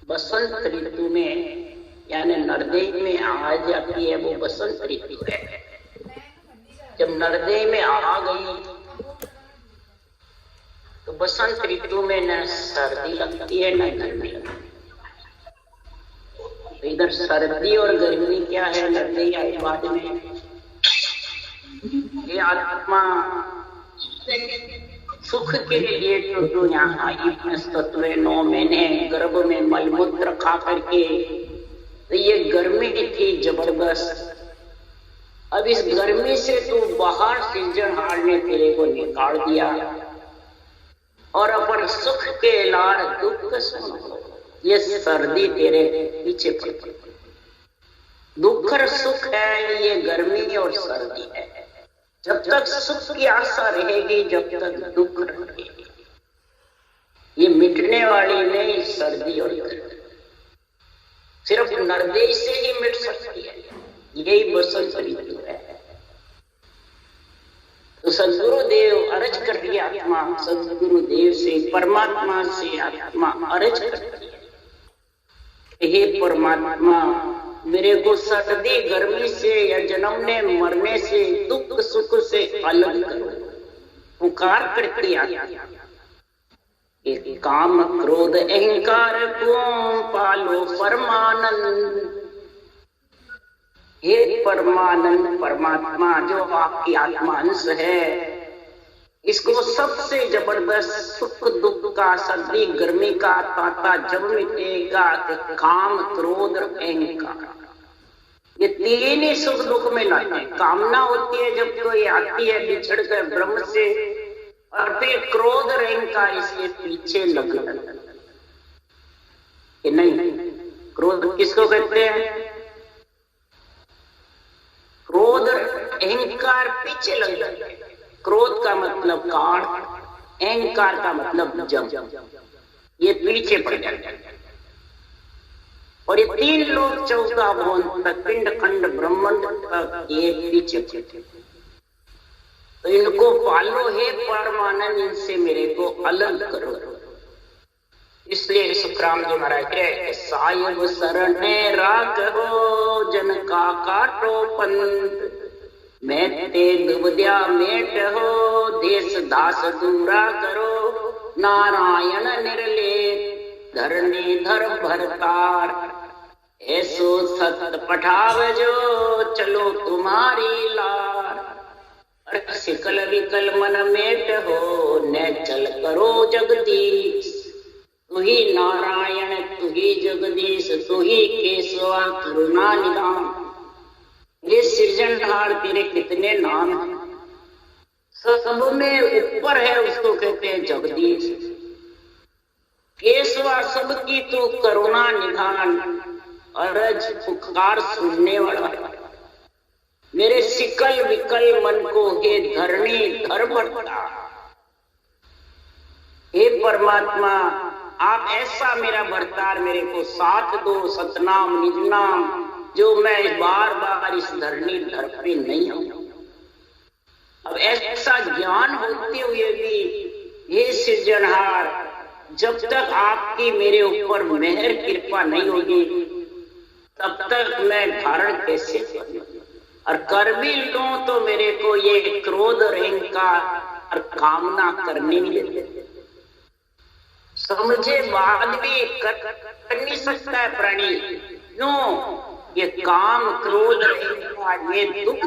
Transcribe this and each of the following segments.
बसंत ऋतु में यानी नरदेई में आ जाती है, वो बसंत ऋतु है। जब नरदेई में आ गई तो बसंत ऋतु में न सर्दी लगती है न गर्मी लगती है। तो इधर सर्दी और गर्मी क्या है, नरदेई आए बाद में ये आत्मा सुख के लिए तो यहाँ आई 9 महीने गर्भ में मलमूत्र खा करके। तो ये गर्मी थी जबरदस्त। अब इस गर्मी से तो बाहर सृजनहार ने तेरे को निकाल दिया और अपन सुख के लाड़ दुख सुन। ये सर्दी तेरे पीछे पड़ी। दुख और सुख है, ये गर्मी और सर्दी है। जब तक सुख की आशा रहेगी, जब तक दुख रहेगी। ये मिटने वाली नहीं सर्दी और गर्मी, सिर्फ नरदेई से ही मिट सकती है। यही बसंत ऋतु है। तो सदगुरुदेव अर्ज कर दिया, आत्मा सदगुरुदेव से परमात्मा से आत्मा अर्ज करती है, हे परमात्मा मेरे को सर्दी गर्मी से या जन्मने मरने से दुख सुख से अलग करो। पुकार करती आत्मा, काम क्रोध अहंकार को पालो परमानंद। हे परमानंद परमात्मा जो आपकी आत्मा अंश है, इसको सबसे जबरदस्त सुख दुख का सर्दी गर्मी का ताता जब मिटेगा कि काम क्रोध और अहंकार, ये तीन ही सुख दुख में लाते हैं। कामना होती है जब तो ये आती है बिछड़ कर ब्रह्म से, और फिर क्रोध और अहंकार इसके पीछे लग कि नहीं। क्रोध किसको कहते हैं? क्रोध और अहंकार पीछे लग जाते हैं। क्रोध का मतलब काल, अहंकार का मतलब जम, ये पीछे पड़ जाते हैं। और ये तीन लोग 14 भुवन तक पिंड खंड ब्रह्मांड तक ये पीछे। तो इनको पालो हे परमानंद, इनसे मेरे को अलग करो। इसलिए सुखराम जी महाराज कहे, साहिब शरणे राखो जन का काटो पंथ, मैं ते दुबद्या मेट हो देश दास दूरा करो। नारायण निर्लेप धरणी धर भरतार, ऐसो सत पठाव जो चलो तुम्हारी लार। सिकल विकल मन मेट हो न चल करो जगदीश, तू ही नारायण तू ही जगदीश तू ही केशवा करुणा निदान। ये सृजनहार तेरे कितने नाम हैं, सब में ऊपर है उसको कहते हैं जगदीश। केशवा सबकी तू करुणा निधान, अरज पुकार सुनने वाला। मेरे सिकल विकल मन को हे धरणी धर भरता। हे परमात्मा आप ऐसा मेरा भरतार मेरे को साथ दो, सतनाम निज नाम, जो मैं बार बार इस धरणी धर पे नहीं हूं। अब ऐसा ज्ञान होते हुए भी हे सृजनहार, जब तक आपकी मेरे ऊपर मेहर कृपा नहीं होगी तब तक मैं धारण कैसे करूं। और कर भी लूं तो मेरे को ये क्रोध और अहंकार और कामना करने नहीं देते। समझे बाद भी कर नहीं सकता है प्राणी। क्यों? ये काम क्रोध अहंकार ये दुख।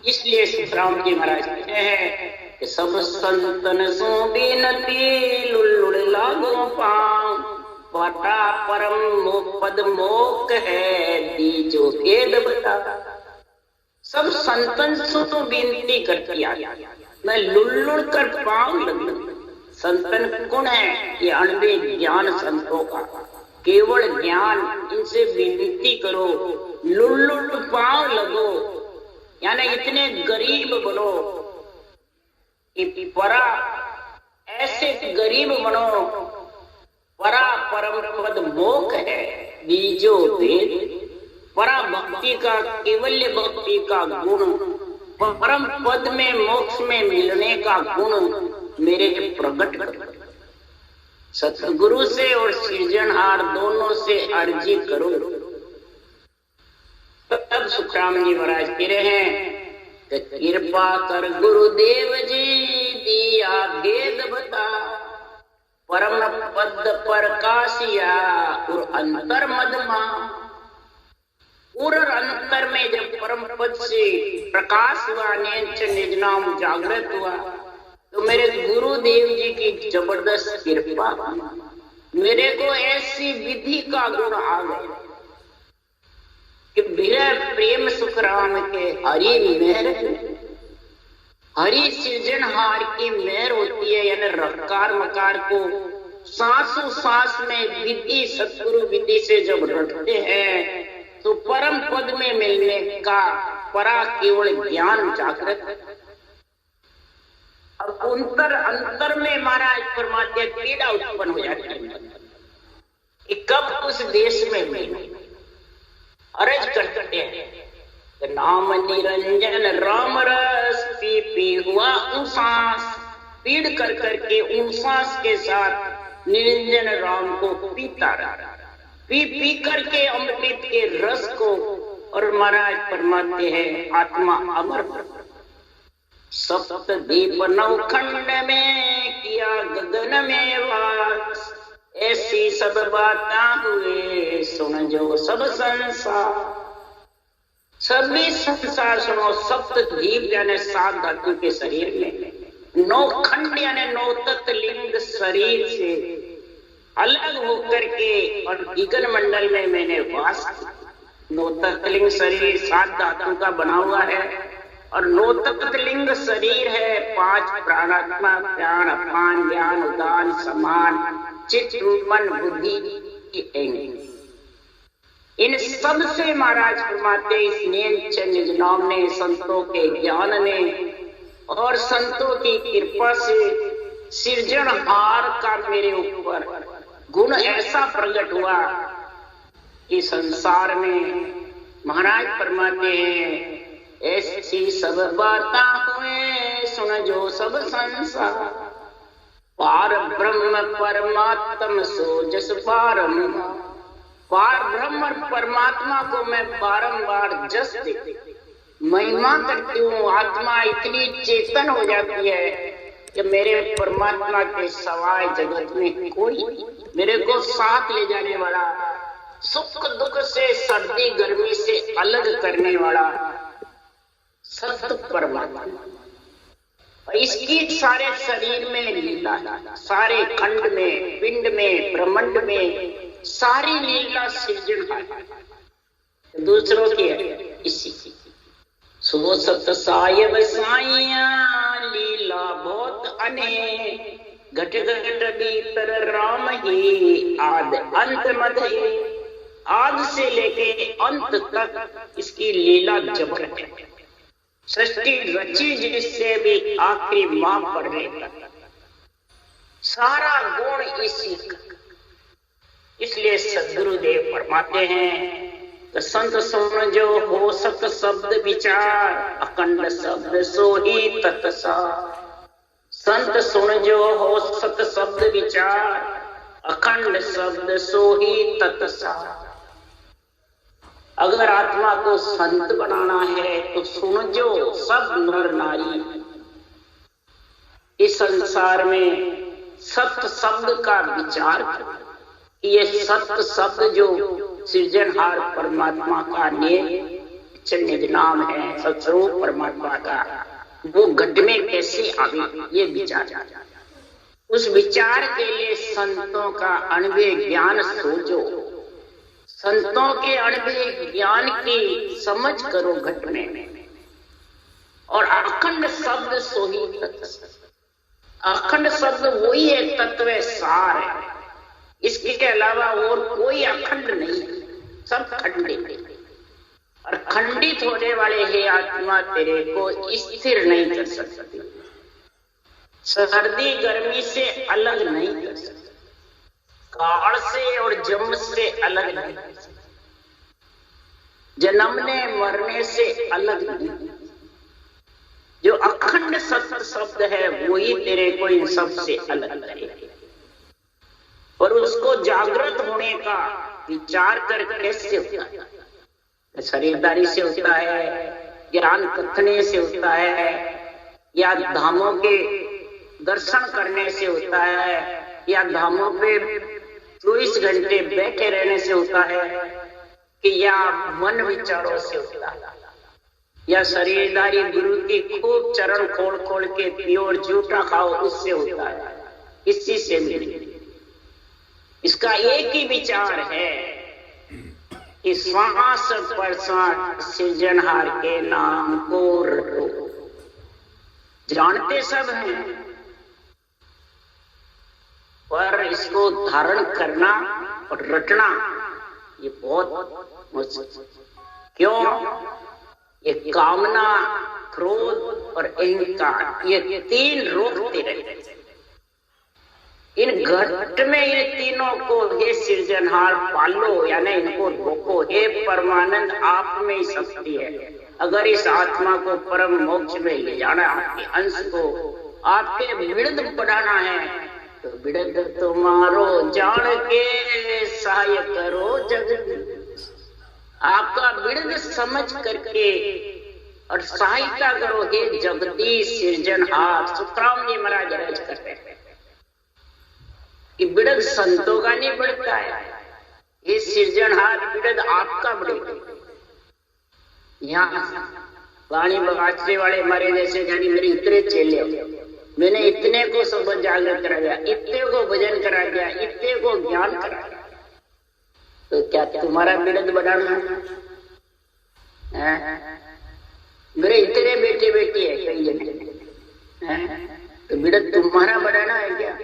इसलिए सुखराम जी महाराज कहते हैं कि सब संतन सो बिनती लुल्लुड़ लागो पांव, पटा परम पद मोक है दीजो भेद बता। सब संतन सो तो विनती करती आ, मैं लुल्लुड़ कर पांव लग। संतन कौन है? ये अणवे ज्ञान संतों का केवल ज्ञान, इनसे विनती करो, लुल्लुड़ पांव लगो। यानी इतने गरीब बनो कि परा ऐसे गरीब बनो, परा परम पद मोक है बीजो भेद। परा भक्ति का केवल्य भक्ति का गुण, परम पद में मोक्ष में मिलने का गुण मेरे प्रकट कर। सतगुरु से और सृजनहार दोनों से अर्जी करो। तब सुखराम जी महाराज कह रहे हैं कि कृपा कर गुरुदेव जी दिया भेद बता, परम पद प्रकाशिया और अंतर मदमा। और अंतर में जब परम पद से प्रकाश हुआ, निज नाम जागृत हुआ, तो मेरे गुरुदेव जी की जबरदस्त कृपा, मेरे को ऐसी विधि का गुण आ गया कि विरह प्रेम सुखराम के हरि मेहर, हरि सृजनहार की मेहर होती है। यानी रकार मकार को सांसों सांस में विधि सतगुरु विधि से जब रटते हैं तो परम पद में मिलने का परा केवल ज्ञान जागृत। अब अंतर में महाराज परमात्मा पीड़ा उत्पन्न हो जाती है। कब उस देश में मिले अर्ज करते हैं, नाम निरंजन राम रस पी पी हुआ उसास, पीड़ कर करके उसास के साथ निरंजन राम को पीता रहा, पी पी करके अमृत के रस को। और महाराज परमात्मा है आत्मा अमर, सप्त दीप नवखंड में किया गगन में वास, ऐसी सब बातें हुए सुन जो सब संसार। सभी संसार सुनो। सप्त दीप यानी 7 धातु के शरीर में, 9 खंड यानी 9 तत्व लिंग शरीर से अलग होकर के और गगन मंडल में मैंने वास किया। 9 तत्व लिंग शरीर 7 धातु का बना हुआ है और 9 तत्व लिंग शरीर है। 5 प्राणात्मा, प्राण, अपान, ज्ञान, उदान, समान, चित्त, मन, बुद्धि, इन सब से महाराज फरमाते इस निज नाम ने, संतों के ज्ञान ने और संतों की कृपा से सृजनहार का मेरे ऊपर गुण ऐसा प्रकट हुआ कि संसार में महाराज फरमाते हैं ऐसी सब बातें हुए सुन जो सब संसार। पार ब्रह्म परमात्म सो जस पारम, पार ब्रह्म परमात्मा को मैं बारंबार जस दे महिमा करती हूँ। आत्मा इतनी चेतन हो जाती है कि मेरे परमात्मा के सवाय जगत में कोई, मेरे को साथ ले जाने वाला, सुख दुख से सर्दी गर्मी से अलग करने वाला सत्य परमात्मा। इसकी सारे शरीर में लीला, सारे खंड में, पिंड में, ब्रह्मांड में सारी लीला सृजन है। दूसरों की है इसी की सो सत सायब साइया लीला बहुत अनेक, घट घट भीतर राम ही आद अंत मध। आद से लेके अंत तक इसकी लीला जबरदस्त है। सृष्टि रची जिससे भी आखिरी मां पढ़ने तक सारा गुण इसी का। इसलिए सदगुरुदेव फरमाते हैं तो संत सुन जो हो सत शब्द विचार, अखंड शब्द सो ही तत्सार। संत सुन जो हो सत शब्द विचार, अखंड शब्द सो ही तत्सार। अगर आत्मा को संत बनाना है तो सुन जो सब नर नारी इस संसार में सत्य शब्द का विचार करें। ये सत्य शब्द जो सृजनहार परमात्मा का निज नाम है, सत्स्वरूप परमात्मा का, वो घट में कैसे आवे ये विचार। उस विचार के लिए संतों का अणवे ज्ञान सोचो, संतों के अणवे ज्ञान की समझ करो घट में। और अखंड शब्द सोही तत्व, अखंड शब्द वही एक तत्व सार है, इसके अलावा और कोई अखंड नहीं, सब खंडित। और खंडित होने वाले हे आत्मा तेरे को स्थिर नहीं कर सकती, सर्दी गर्मी से अलग नहीं कर सकती, काल से और जन्म से अलग नहीं कर सकती, जन्मने मरने से अलग नहीं। जो अखंड सत्य शब्द है वही तेरे को इन सब से अलग करेगा। उसको जागृत होने का विचार कर कैसे होता है? शरीरदारी से होता है, ज्ञान कथने से होता है, या धामों के दर्शन करने से होता है, या धामों पे 24 घंटे बैठे रहने से होता है, कि या मन विचारों से होता है, या शरीरदारी गुरु की खूब चरण खोल खोल के प्योर जूठा खाओ उससे होता है? इसी से नहीं। इसका एक ही विचार है कि श्वास प्रश्वास सृजनहार के नाम को रटो। जानते सब हैं, पर इसको धारण करना और रटना ये बहुत मुश्किल। क्यों? ये कामना, क्रोध और अहंकार, ये तीन रोकते रहते। इन घट में इन तीनों को हे सृजनहार पालो, यानी इनको रोको। हे परमानंद, आप में ही शक्ति है। अगर इस आत्मा को परम मोक्ष में ले जाना, आपके अंश को, आपके विरुद्ध बढ़ाना है, तो विरुद्ध तुम्हारो जान के सहाय करो जगत। आपका विरुद्ध समझ करके और सहायता करो हे जगदीश सृजनहार। सुखराम जी महाराज अर्ज करते हैं कि विरुद्ध संतों का नहीं बढ़ता है, ये सृजनहार विरुद्ध आपका बढ़ेगा। यहाँ वाणी बगाचरे वाले हमारे जैसे जानी मेरे इतने चेले, मैंने इतने को सब जागृत करा दिया, इतने को भजन करा दिया, इतने को ज्ञान करा दिया, तो क्या तुम्हारा विरुद्ध बढ़ाना है? मेरे इतने बेटे बेटी है कई जने, तो विरुद्ध तुम्हारा बढ़ाना है क्या?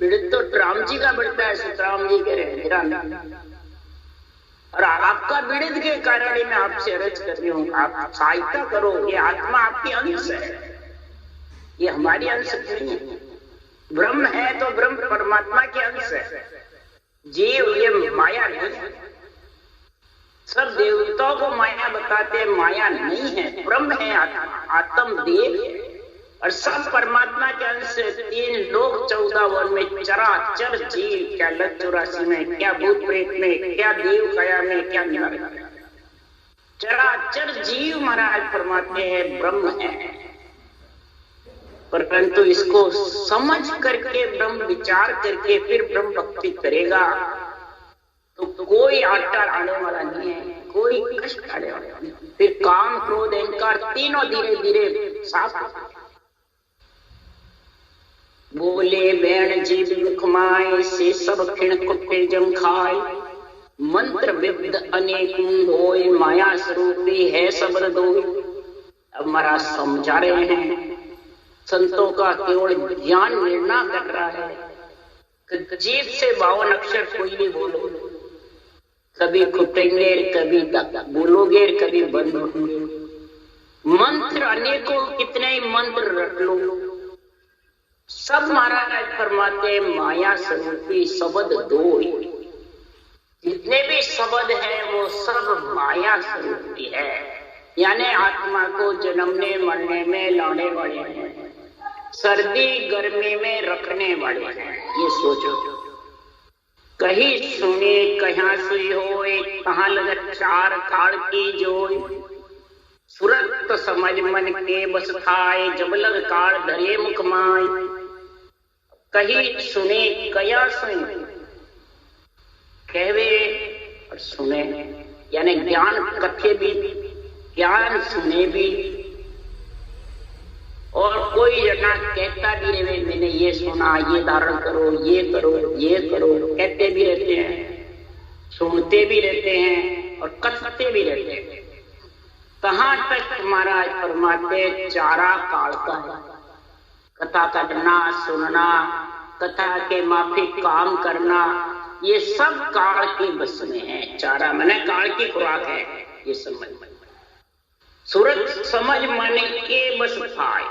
विरुद्ध तो राम जी का बढ़ता है, सुखराम जी कह रहे हैं मेरा नहीं। और आपका विरुद्ध के कारण ही मैं आपसे अर्ज कर रही हूँ, आप सहायता करो। ये आत्मा आपकी अंश है, ये हमारी अंश नहीं है। ब्रह्म है तो ब्रह्म परमात्मा के अंश है। जीव ये माया नहीं है। सब देवताओं को माया बताते हैं, माया नहीं है, ब्रह्म है आत्मा, आत्म देव है। और सब परमात्मा के अंश से 3 लोक 14 वन में चराचर जीव, क्या लग 84 में, क्या भूत प्रेत में, क्या देव काया में, क्या नरक, चराचर जीव महाराज परमात्मा है, ब्रह्म है। परंतु इसको समझ करके, ब्रह्म विचार करके फिर ब्रह्म भक्ति करेगा तो कोई आटा आने वाला नहीं है, कोई कष्ट आने वाला नहीं। फिर काम, क्रोध, अहंकार तीनों धीरे धीरे साफ। बोले बैण जीव मुखमाए से सब खिण कुत्ते जम खाए, मंत्र विद्ध अनेक होय, माया स्वरूपी है शब्द दो। अब महाराज समझा रहे हैं, संतों का केवल ज्ञान निर्णय कर रहा है कि जीव से 52 अक्षर कोई नहीं बोलो, कभी खुटेंगे, कभी बोलोगे, कभी बंद होंगे। मंत्र अनेकों, कितने ही मंत्र रट लो, सब महाराज फरमाते माया स्वरूपी शब्द दो। जितने भी शब्द है वो सब माया स्वरूपी है, यानी आत्मा को जन्मने मरने में लाने वाले हैं, सर्दी गर्मी में रखने वाले हैं। ये सोचो, कहीं सुने कहाँ सुई होए, कहाँ लगत 4 काल की जोई, सुरत समझ मन के बस खाए, जब लग काल धरे मुख माय। कहीं सुने कया सुई, कहवे और सुने, यानी ज्ञान कथे भी, ज्ञान सुने भी, और कोई जना कहता भी रहे मैंने ये सुना, ये धारण करो, ये करो, ये करो, कहते भी रहते हैं, सुनते भी रहते हैं और कथते भी रहते हैं। कहाँ तक महाराज फरमाते चारा काल का है, कथा करना, सुनना, कथा के माफिक काम करना, ये सब काल के बस में है। चारा मैंने काल की खुराक है, ये समझ सूरज समझ मन के बस खाए,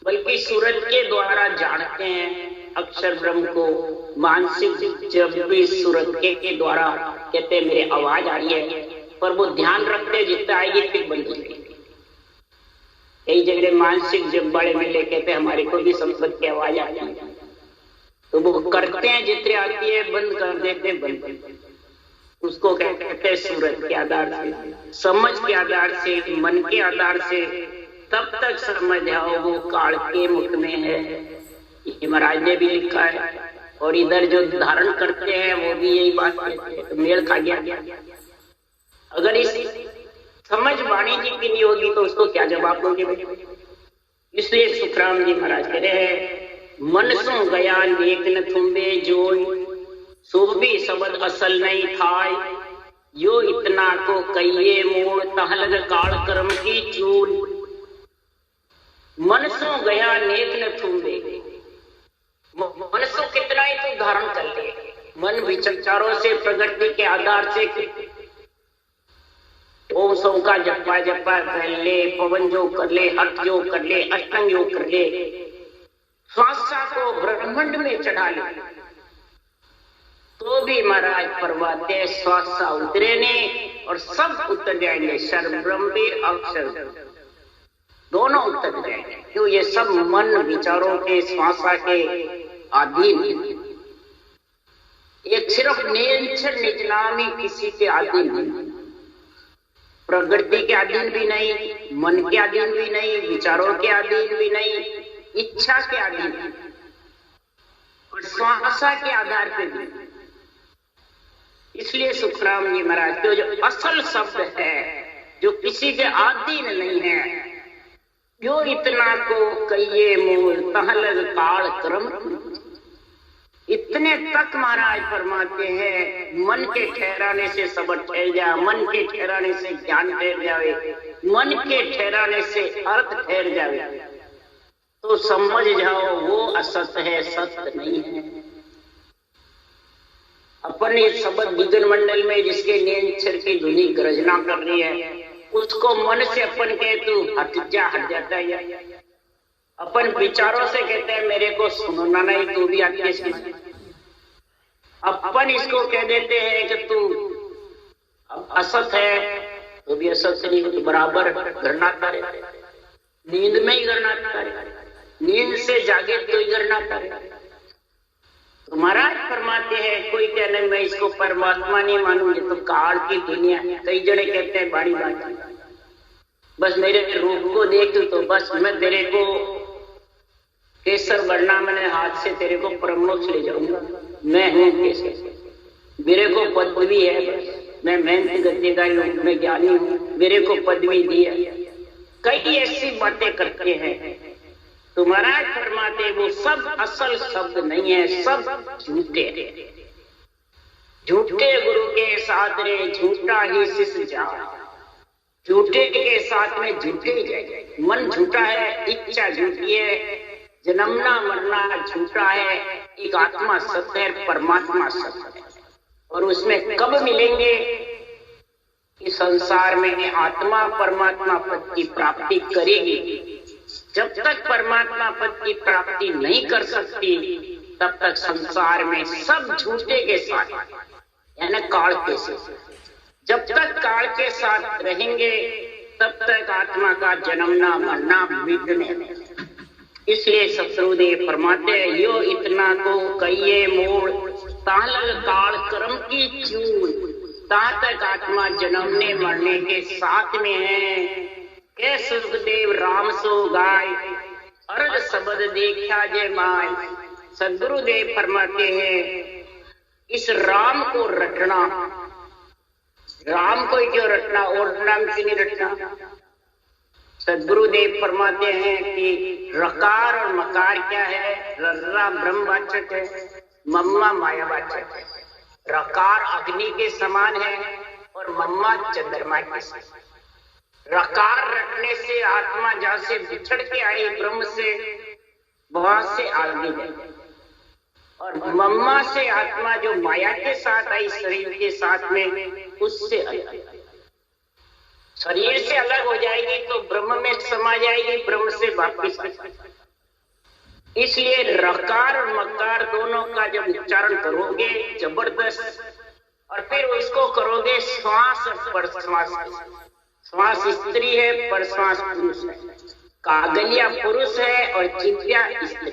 बल्कि सूरज के द्वारा जानते हैं अक्षर ब्रह्म को। मानसिक जब भी सूरज के द्वारा कहते मेरे आवाज आ रही है, पर वो ध्यान रखते जितना आएगी फिर बंद हो जाएगी। कई जगह मानसिक जब बड़े मिले कहते हमारे को भी संपत की आवाज आती है, तो वो करते हैं, जितने आती है बंद कर देते हैं, बंद। उसको कहते हैं सूरत के आधार से, समझ के आधार से, मन के आधार से, तब तक समझ जाओ वो काल के मुख में है। ये महाराज ने भी लिखा है, और इधर जो धारण करते हैं वो भी यही बात कहते हैं, तो मेल खा गया। अगर इस समझ वाणी जी की नहीं होगी तो उसको क्या जवाब दोगे? इसलिए सुखराम जी महाराज कह रहे हैं, मन सो गया नेक न थुम्बे जोई, सोभी शब्द असल नहीं थाय, यो इतना को कहिए मोड़ तहलग काल कर्म की चूल। मन सो गया नेक न थुम्बे, मन सो कितना ही तू धारण कर ले, मन विचारों से, प्रकृति के आधार से ओम सौ का जपा जपा कर ले, पवन जो कर ले, अर्थ जो कर ले, अष्टंग जो कर ले, श्वासा को ब्रह्मांड में चढ़ा ले, तो भी महाराज परवाते श्वासा उतरे ने और सब उतर जाएंगे, शर ब्रह्म अक्षर दोनों उतर जाएंगे। क्यों? ये सब मन विचारों के, श्वासा के अधीन। एक सिर्फ नेचर निजनाम ही किसी के अधीन नहीं, प्रकृति के अधीन भी नहीं, मन के अधीन भी नहीं, विचारों के अधीन भी नहीं, इच्छा के अधीन और श्वासा के आधार पे भी। इसलिए सुखराम जी महाराज के जो असल शब्द है, जो किसी के अधीन नहीं है, जो इतना को कहिए मूल तहलग काल क्रम, इतने तक महाराज फरमाते हैं, मन के ठहराने से सबद ठहर जाए, मन के ठहराने से ज्ञान ठहर जाए, मन के ठहराने से अर्थ ठहर जाए, तो समझ जाओ वो असत है, सत्य नहीं है। अपन इस शब्द विघ्न मंडल में जिसके नेचर की धुनी गर्जना कर रही है, उसको मन से अपन कहे तू हट जाता है। अपन विचारों से कहते हैं मेरे को सुनना नहीं, तू भी आके सुन। अपन इसको कह देते हैं कि तू असत है, तो भी असत नहीं, तो बराबर गरनाता है, नींद में ही गरनाता है, नींद से जागे तो ही गरनाता है। तो महाराज फरमाते हैं, कोई कहने मैं इसको परमात्मा नहीं मानूंगी, तो काल की दुनिया। कई जने कहते हैं बाड़ी बात, बस मेरे रूप को देख तो बस मैं तेरे को केसर बनना, मैंने हाथ से तेरे को परमोक्ष ले जाऊंगा, मैं हूं केसर, मेरे को पदवी है, मैं मेहनत गद्देदारी हूं, मैं ज्ञानी हूं, मेरे को पदवी दी है। कई ऐसी बातें करते हैं, तो महाराज फरमाते वो सब असल शब्द नहीं है, सब झूठे हैं। झूठे गुरु के साथ रे झूठा ही शिष्य जा, झूठे के साथ में झूठे ही जाए। मन झूठा है, इच्छा झूठी है, जन्मना मरना झूठा है, एक आत्मा सत्य है, परमात्मा सत्य है। और उसमें कब मिलेंगे? इस संसार में आत्मा परमात्मा पद की प्राप्ति करेगी। जब तक परमात्मा पद की प्राप्ति नहीं कर सकती, तब तक संसार में सब झूठे के साथ, यानी काल के साथ, जब तक काल के साथ रहेंगे, तब तक आत्मा का जन्मना मरना मिटने। इसलिए सतगुरुदेव फरमाते हैं, यो इतना को कहिए मोड़ तालग काल कर्म की चूल, ता तक आत्मा जन्मने मरने के साथ में है। के सुखदेव राम सो गाय, अर्घ शब्द देखा जय माय। सदगुरुदेव फरमाते हैं, इस राम को रटना, राम को ही क्यों रटना, और नाम क्यों नहीं रटना? सदगुरुदेव फरमाते हैं कि रकार और मकार क्या है? रर्रा ब्रह्मवाचक है, मम्मा मायावाचक है। रकार अग्नि के समान है और मम्मा चंद्रमा के समान। रकार रटने से आत्मा जहां से बिछड़ के आई ब्रह्म से, वहां से आगे जाए, और मम्मा से आत्मा जो माया के साथ आई शरीर के साथ में, उससे अलग, शरीर से अलग हो जाएगी तो ब्रह्म में समा जाएगी, ब्रह्म से वापिस। इसलिए रकार और मकार दोनों का जब उच्चारण करोगे जबरदस्त, और फिर उसको करोगे श्वास और परश्वास। श्वास स्त्री है, परश्वास पुरुष है। कागलिया पुरुष है और जिह्वा स्त्री।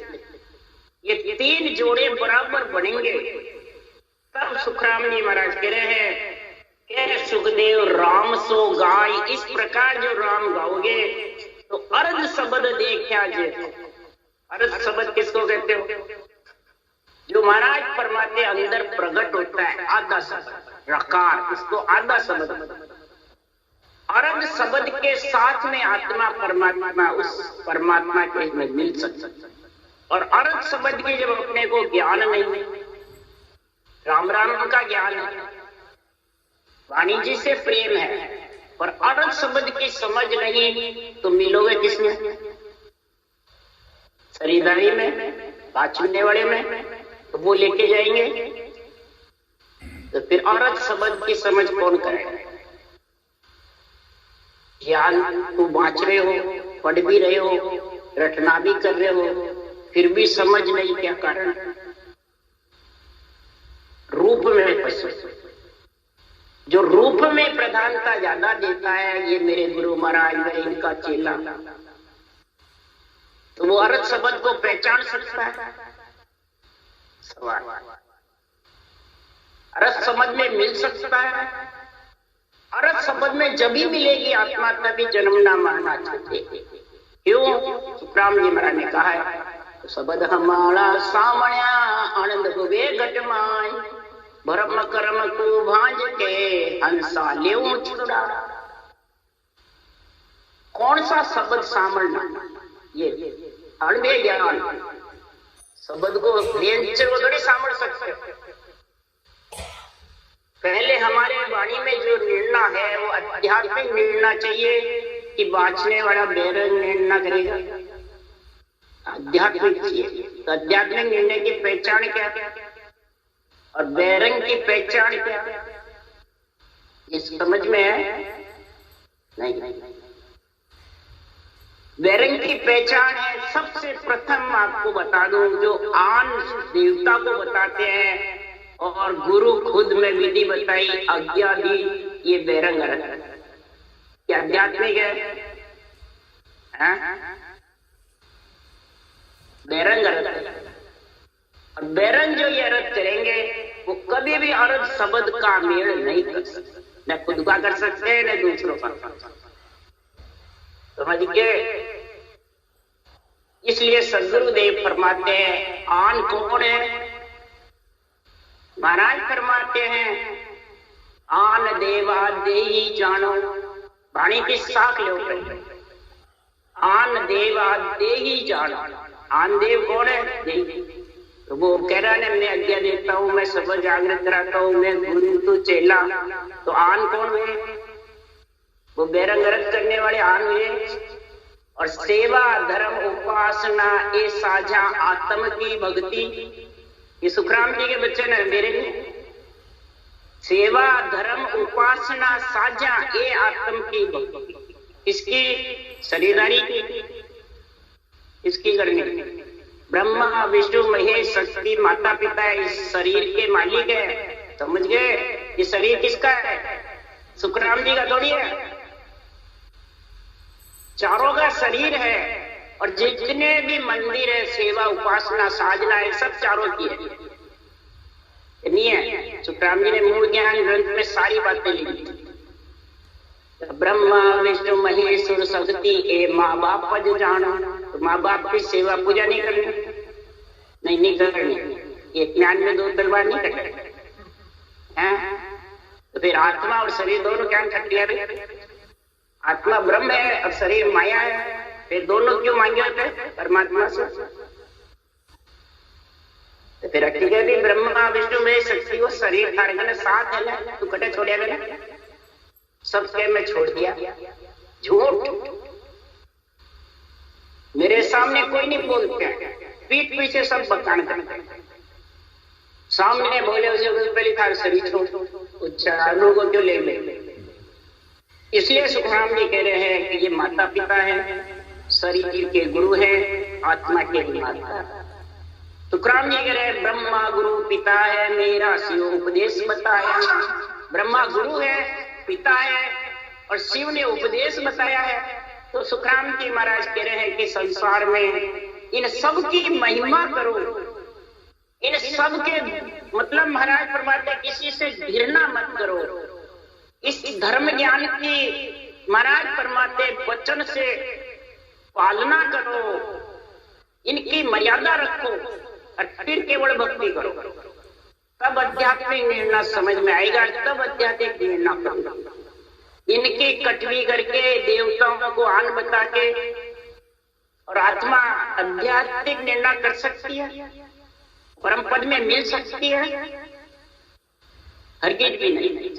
ये तीन जोड़े बराबर बनेंगे तब सुखराम जी महाराज कह रहे हैं कि सुखदेव राम सो गाय। इस प्रकार जो राम गाओगे तो अर्ध शब्द देखा जे। अर्ध शब्द किसको कहते हो? जो महाराज परमात्मा अंदर प्रकट होता है, आधा शब्द रकार, इसको आधा शब्द। अर्ध शब्द के साथ में आत्मा परमात्मा उस परमात्मा के में मिल सकता है। और अर्ध शब्द की जब अपने को ज्ञान नहीं, राम राम का ज्ञान है, वाणी जी से प्रेम है, और अर्ध शब्द की समझ नहीं तो मिलोगे किसमें? खरीदारी में, बात सुनने वाले में, तो वो लेके जाएंगे। तो फिर अर्ध शब्द की समझ कौन करेगा? ज्ञान तू बांच रहे हो, पढ़ भी रहे हो, रटना भी कर रहे हो, फिर भी समझ नहीं, क्या कारण? रूप में फंसे। जो रूप में प्रधानता ज्यादा देता है, ये मेरे गुरु महाराज, मैं इनका चेला, तो वो अर्थ शब्द को पहचान सकता है? सवाल। अर्थ समझ में मिल सकता है? अर्थ समझ में जब ही मिलेगी आत्मा तभी जन्म ना मरना चाहते। क्यों? सुखराम जी महाराज ने कहा है, शब्द हमारा सामया आनंद हुए घटमाय, भरम कर्म को भांज के हंसा ले छुड़ा। कौन सा शब्द सामना? ये अणबे ज्ञान शब्द को थोड़ी सामड़ सकते हो। पहले हमारे वाणी में जो निर्णय है वो आध्यात्मिक निर्णय चाहिए कि बाँचने वाला बेरंग निर्णय करेगा। आध्यात्मिक चाहिए। तो आध्यात्मिक निर्णय की पहचान क्या और बेरंग की पहचान क्या? ये समझ में है? नहीं। बेरंग की पहचान है, सबसे प्रथम आपको बता दूं, जो आन देवता को बताते हैं और गुरु खुद में विधि बताई, आज्ञा दी, ये बेरंग अर्थ है। क्या आध्यात्मिक है? बेरंग अर्थ है। और बेरंग जो ये अर्थ करेंगे वो कभी भी अर्थ शब्द का मेल नहीं कर सकते, न खुद का कर सकते हैं न दूसरों का। समझ गए? इसलिए सदगुरुदेव फरमाते हैं, आन कौन है? महाराज फरमाते हैं, आन देवा देही जानो। वाणी की साख लो, आन देवा देही जानो। आन देव कौन है? देही। तो वो कह रहा है, मैं आज्ञा देता हूँ, मैं सब जागृत कराता हूँ, मैं गुरु तू चेला। तो आन कौन हुए? वो बेरंग अर्थ करने वाले आन हुए। और सेवा धर्म उपासना ये साझा आत्म की भक्ति। ये सुखराम जी के बच्चे ने मेरे लिए। सेवा धर्म उपासना साझा ये आत्म की भक्ति। इसकी शरीरदारी की, इसकी करनी। ब्रह्मा विष्णु महेश शक्ति माता पिता इस शरीर के मालिक है। समझ गए? ये शरीर किसका है? सुखराम जी का थोड़ी है, चारों का शरीर है। और जितने भी मंदिर है, सेवा उपासना साधना है, सब चारों की है, नहीं है? सुखराम जी ने मूल ज्ञान ग्रंथ में सारी बातें लिखी। ब्रह्मा विष्णु महेश्वर शक्ति ए माँ बाप पद जानो। तो माँ बाप की सेवा पूजा नहीं करनी, नहीं करनी। ये ज्ञान में दो तलवार नहीं कटे हैं। तो फिर आत्मा और शरीर दोनों क्या खटिया रहे? आत्मा ब्रह्म है और शरीर माया है, फिर दोनों क्यों मांगे होते? परमात्मा से। तो फिर हकीकत भी ब्रह्मा विष्णु में शक्ति वो शरीर था, साथ है ना, तू कटे छोड़िया गया, सब कह मैं छोड़ दिया। झूठ। मेरे सामने कोई नहीं बोलते, पीठ पीछे सब बखान करते। सामने बोले उसे पहले था शरीर छोड़, चारों को क्यों ले ले? इसलिए सुखराम जी कह रहे हैं कि ये माता पिता है, शरीर के गुरु है, आत्मा के माता। सुखराम जी कह रहे हैं, ब्रह्मा गुरु पिता है, मेरा शिव उपदेश बताया। ब्रह्मा गुरु है, पिता है, और शिव ने उपदेश बताया है। तो सुखराम जी महाराज कह रहे हैं कि संसार में इन सब की महिमा करो, इन सब के मतलब महाराज फरमाते किसी से घृणा मत करो। इस धर्म ज्ञान की महाराज फरमाते वचन से पालना करो, इनकी मर्यादा रखो और फिर केवल भक्ति करो, तब आध्यात्मिक निर्णय समझ में आएगा, तब आध्यात्मिक निर्णय करो। इनकी कटवी करके देवताओं को आन बता के और आत्मा आध्यात्मिक निर्णय कर सकती है, परम पद में मिल सकती है, हरगिज भी नहीं।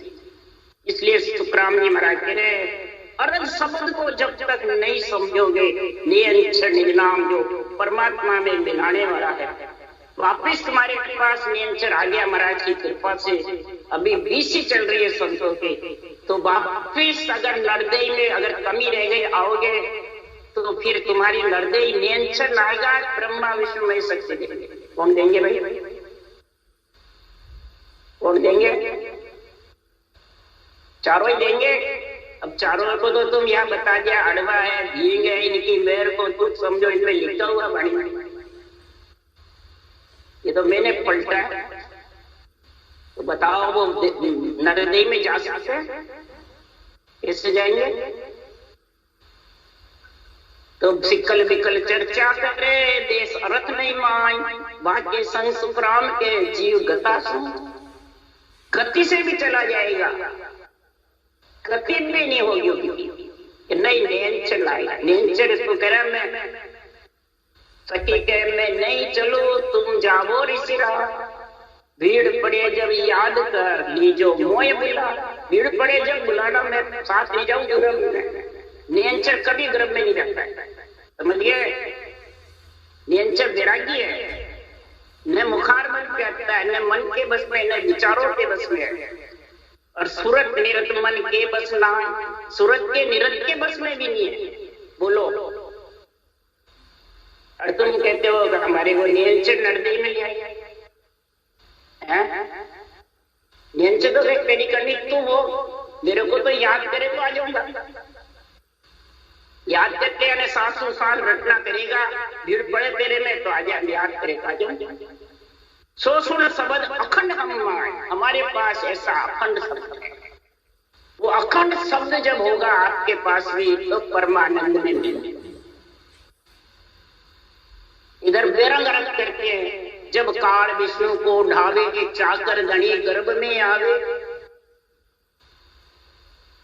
इसलिए सुखराम जी महाराज कह रहे अरज शब्द को जब तक नहीं समझोगे, नियंत्रण निजनाम जो परमात्मा में मिलाने वाला है, वापिस तुम्हारे पास नियंत्रण आ गया महाराज की कृपा से। अभी बीसी चल रही है संतों की, तो वापिस अगर नरदेई में अगर कमी रह गई आओगे तो फिर तुम्हारी नरदेई नियंत्रण आएगा, ब्रह्मा विष्णु में शक्ति देंगे। कौन देंगे भाई? कौन देंगे? चारों ही देंगे। अब चारों को तो तुम यह बता दिया अड़वा है, भींग है, इनकी मेहर को तुम समझो, इनमें लिखा हुआ बड़ी, ये तो मैंने पलटा है। तो बताओ वो नरदेई में जा सकते हैं? कैसे जाएंगे? तो सिकल विकल चर्चा करे देश अर्थ नहीं माई, भाग्य संग सुखराम के जीव गता सुन। गति से भी चला जाएगा, गति भी नहीं होगी कि नहीं नियंत्रण आएगा। नियंत्रण इसको कह रहा मैं सखी कह मैं नहीं चलो तुम जावो ऋषिरा, भीड़ पड़े जब याद कर लीजो मोय बुला। भीड़ पड़े जब बुलाना मैं साथ ले जाऊं गर्भ में। नियंत्रण कभी गर्भ में नहीं रहता है, समझिए। नियंत्रण वैरागी है, न मुखार बन के आता है, न मन के बस में, न विचारों के बस में है। और सूरत निरत मन के बस ना, सूरत के निरत के बस में भी नहीं है। बोलो, और तुम कहते हो हमारे को नियंत्रण नरदेई में लिया है। नियंत्रण तो मेरी करनी तू हो, मेरे को तो याद करे तो आ जाऊंगा। याद करते यानी सासू साल रटना करेगा, भीड़ पड़े तेरे में तो आ जा, याद करेगा आ जाऊंगा। सो सुन शब्द अखंड हमारे पास ऐसा अखंड शब्द है। वो अखंड शब्द जब होगा आपके पास भी तो परमानंद में मिले। इधर बेरंग रंग करते हैं, जब काल विष्णु को ढावे के चाकर गणी गर्भ में आवे।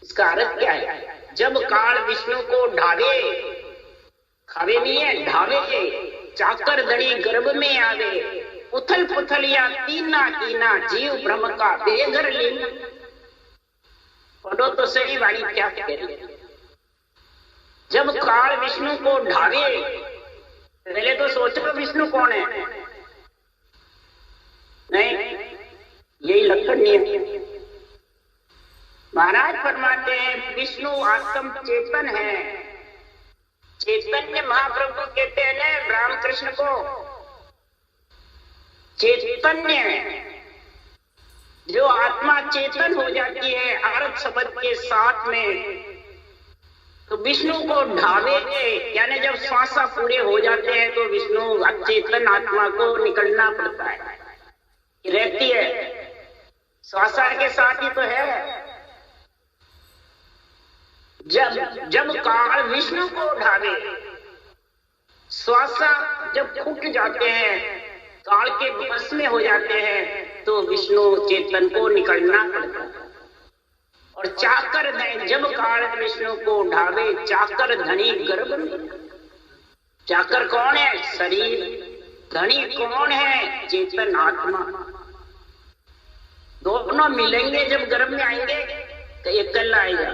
इसका अर्थ क्या है? जब काल विष्णु को ढावे, खावे नहीं है, ढावे के चाकर धड़ी गर्भ में आवे। उथल पुथल या तीना कीना जीव ब्रह्म का बेघर लीन। पढ़ो तो सही वाणी क्या कह रही है। जब काल विष्णु को ढावे, पहले तो सोचो विष्णु कौन है? नहीं, यही लक्षण नहीं है। महाराज फरमाते हैं विष्णु आत्म चेतन है। चैतन्य महाप्रभु कहते हैं ना रामकृष्ण को, चैतन्य जो आत्मा चेतन हो जाती है आरत शब्द के साथ में, तो विष्णु को ढावेंगे यानी जब श्वासा पूरे हो जाते हैं तो विष्णु चेतन आत्मा को निकलना पड़ता है, रहती है, श्वासा के साथ ही तो है। जब काल विष्णु को ढावे, श्वासा जब फूट जाते हैं, काल के बस में हो जाते हैं, तो विष्णु चेतन को निकलना पड़ता है। और चाकर धनी, जब काल विष्णु को ढावे, चाकर धनी गर्भ में। चाकर कौन है? शरीर। धनी कौन है? चेतन आत्मा। दोनों मिलेंगे जब गर्भ में आएंगे तो एक कल आएगा।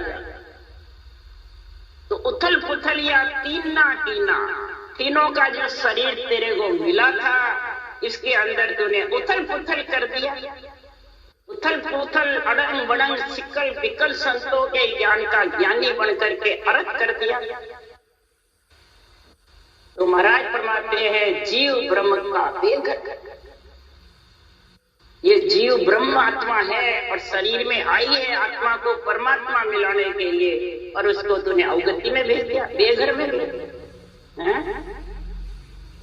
तो उथल पुथल या तीना टीना, तीनों का जो शरीर तेरे को मिला था, इसके अंदर तूने उथल पुथल कर दिया। उथल पुथल अड़ंग बड़ंग सिकल विकल संतों के ज्ञान का ज्ञानी बन करके अर्थ कर दिया। तो महाराज फरमाते हैं जीव ब्रह्म का बेघर। ये जीव ब्रह्म आत्मा है और शरीर में आई है आत्मा को परमात्मा मिलाने के लिए, और उसको तूने अवगति में भेज दिया, बेघर में भेज दिया।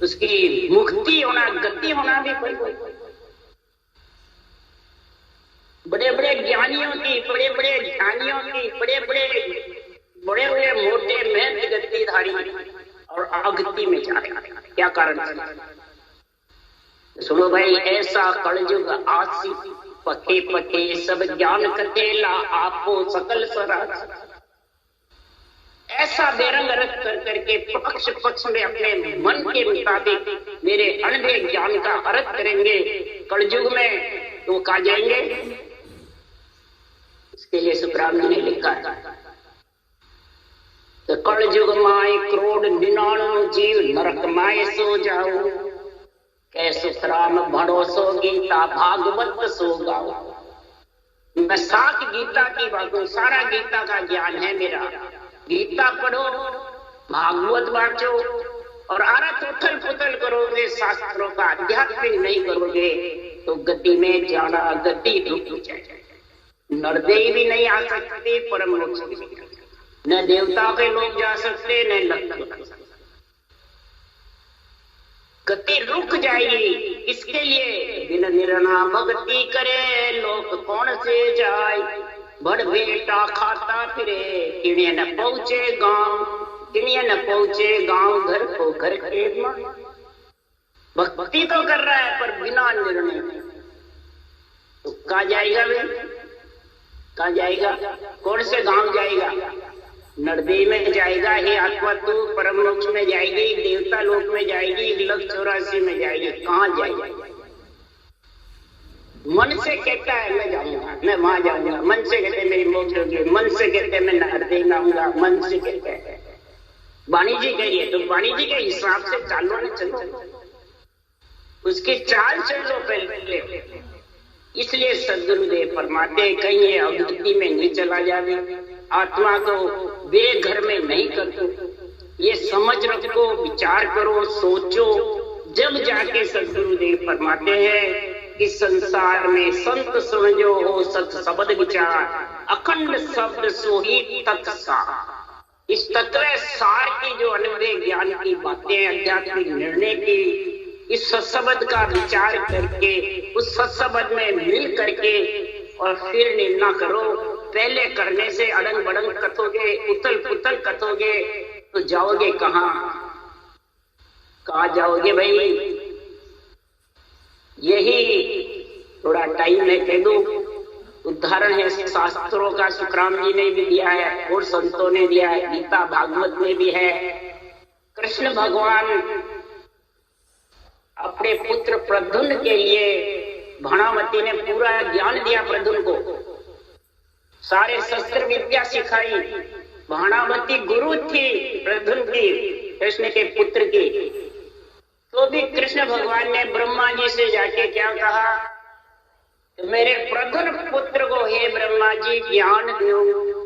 उसकी मुक्ति होना, गति होना भी बड़े बड़े ज्ञानियों की, बड़े बड़े ध्यानियों की, बड़े बड़े मोटे मेहनत गतिधारी और अगति में जा रहे। क्या कारण है? सुनो भाई, ऐसा कलयुग आसी, पके पके सब ज्ञान कतेला, आपो सकल सराज। ऐसा बेरंग रख कर करके पक्ष पक्ष में अपने मन के मुताबिक मेरे अनबे ज्ञान का अर्थ करेंगे कलयुग में, तो कहा जाएंगे। इसके लिए सुखराम जी ने लिखा है, तो कलयुग माए करोड़ 99 जीव, नरक माए सो जाओ, कैसे सुखराम भड़ो सो गीता, भागवत सो गाओ। मैं 7 गीता की बात हूं, सारा गीता का ज्ञान है मेरा। गीता पढ़ो, भागवत बांचो, और अर्थ उथल पुथल करोगे, शास्त्रों का अध्यात्म नहीं करोगे तो गति में जाना, गति रुक जाए। नरदेव भी नहीं आ सकते, परम मोक्ष भी नहीं, न देवता के लोग जा सकते, न लक्ष्य। गति रुक जाएगी। इसके लिए बिन निर्णा भक्ति करे, लोक कौन से जाए, बड़ बेटा खाता फिरे, किणे न पहुंचे गांव, किणे न पहुंचे गांव, घर को घर के मां। भक्ति तो कर रहा है पर बिना निर्णय, तो कहाँ जाएगा वे? कहाँ जाएगा? कौन से गांव जाएगा? नरदेव में जाएगा, हे आत्मा तू परम मोक्ष में जाएगी, देवता लोक में जाएगी, 184 में जाएगी, कहाँ जाएगी? मन से कहता है मैं जाऊंगा, मैं वहां जाऊंगा, मन से कहते मेरी मोक्ष होगी, मन से कहते मैं नरदेव आऊंगा, मन से कहते हैं। वाणी जी कह रही है, तो वाणी जी के हिसाब से चालो न चलो, उसकी चाल चलो पहले। इसलिए सदगुरुदेव फरमाते कहीं अवधि में नहीं चला जावे, आत्मा को बेघर में नहीं कर दो। ये समझ रखो, विचार करो, सोचो, जब जाके सदगुरुदेव फरमाते हैं कि संसार में संत समझो हो सत शब्द विचार, अखंड शब्द सोही तत्सार। इस तत्व सार की जो अनुभव ज्ञान की बातें, आध्यात्मिक निर्णय की, इस सत्शब्द का विचार करके उस सत्शब्द में मिल करके और फिर निर्णय करो। पहले करने से अड़ंग बड़ंग कथोगे, उथल पुथल कथोगे, तो जाओगे कहाँ? कहाँ जाओगे भाई? यही थोड़ा टाइम में कह दूं, उदाहरण है शास्त्रों का, सुखराम जी ने भी दिया है और संतों ने दिया है, गीता भागवत में भी है। कृष्ण भगवान अपने पुत्र प्रद्युम्न के लिए, भाणावती ने पूरा ज्ञान दिया प्रद्युम्न को, सारे शस्त्र विद्या सिखाई। भाणावती गुरु थी प्रद्युम्न की, कृष्ण के पुत्र की। तो भी कृष्ण भगवान ने ब्रह्मा जी से जाके क्या कहा, तो मेरे प्रद्युम्न पुत्र को हे ब्रह्मा जी ज्ञान दो।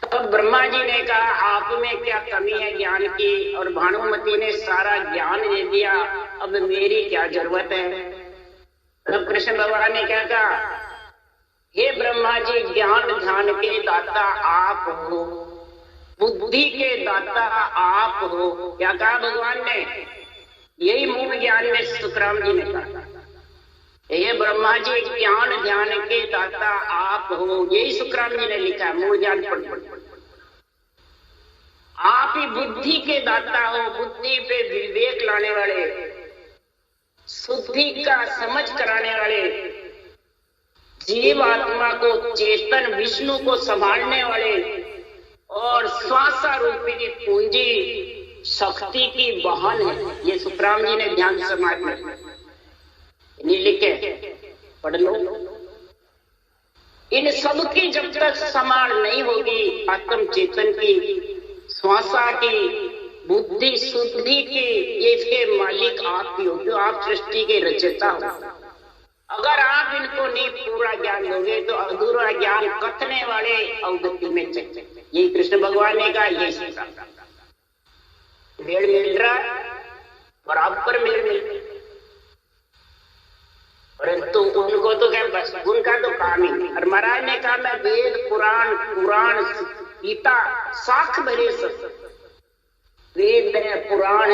तो ब्रह्मा जी ने कहा आप में क्या कमी है ज्ञान की, और भानुमति ने सारा ज्ञान दे दिया, अब मेरी क्या जरूरत है? तब कृष्ण भगवान ने क्या कहा, हे ब्रह्मा जी ज्ञान ध्यान के दाता आप हो, बुद्धि के दाता आप हो। क्या कहा भगवान ने? यही मूल ज्ञान में सुखराम जी ने कहा, ये ब्रह्मा जी ज्ञान ध्यान के दाता आप हो, यही सुखराम जी ने लिखा, मूल ज्ञान पढ़। आप ही बुद्धि के दाता हो, बुद्धि पे विवेक लाने वाले, शुद्धि का समझ कराने वाले, जीव आत्मा को चेतन विष्णु को संभालने वाले, और श्वासा रूपी पूंजी शक्ति की वाहन है। ये सुखराम जी ने ध्यान समाज में नहीं लिखे, पढ़ लो। इन सब की जब तक संभाल नहीं होगी, आत्म चेतन की, श्वासा की, बुद्धि शुद्धि की, ये इसके मालिक आप ही हो, जो आप सृष्टि के रचयिता हो। अगर आप इनको नहीं पूरा ज्ञान दोगे तो अधूरा ज्ञान कथने वाले अवगति में चले। यही कृष्ण भगवान ने कहा, यही सीखा। मेल मिल रहा है, बराबर मेल मिल रहा है, परंतु उनको तो क्या, बस उनका तो काम ही नहीं। और महाराज ने कहा मैं वेद पुराण गीता साख भरे सब, वेद है, पुराण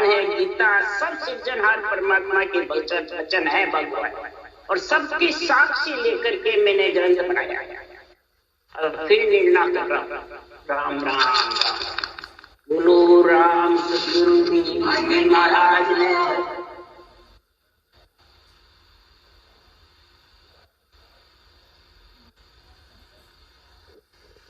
है, गीता, सब सृजनहार परमात्मा के वचन है भगवान, और सबकी साक्षी लेकर के मैंने ग्रंथ बनाया। अब फिर निर्णय कर रहा हूं, राम राम राम। बोलो राम सतगुरु जी महाराज ने।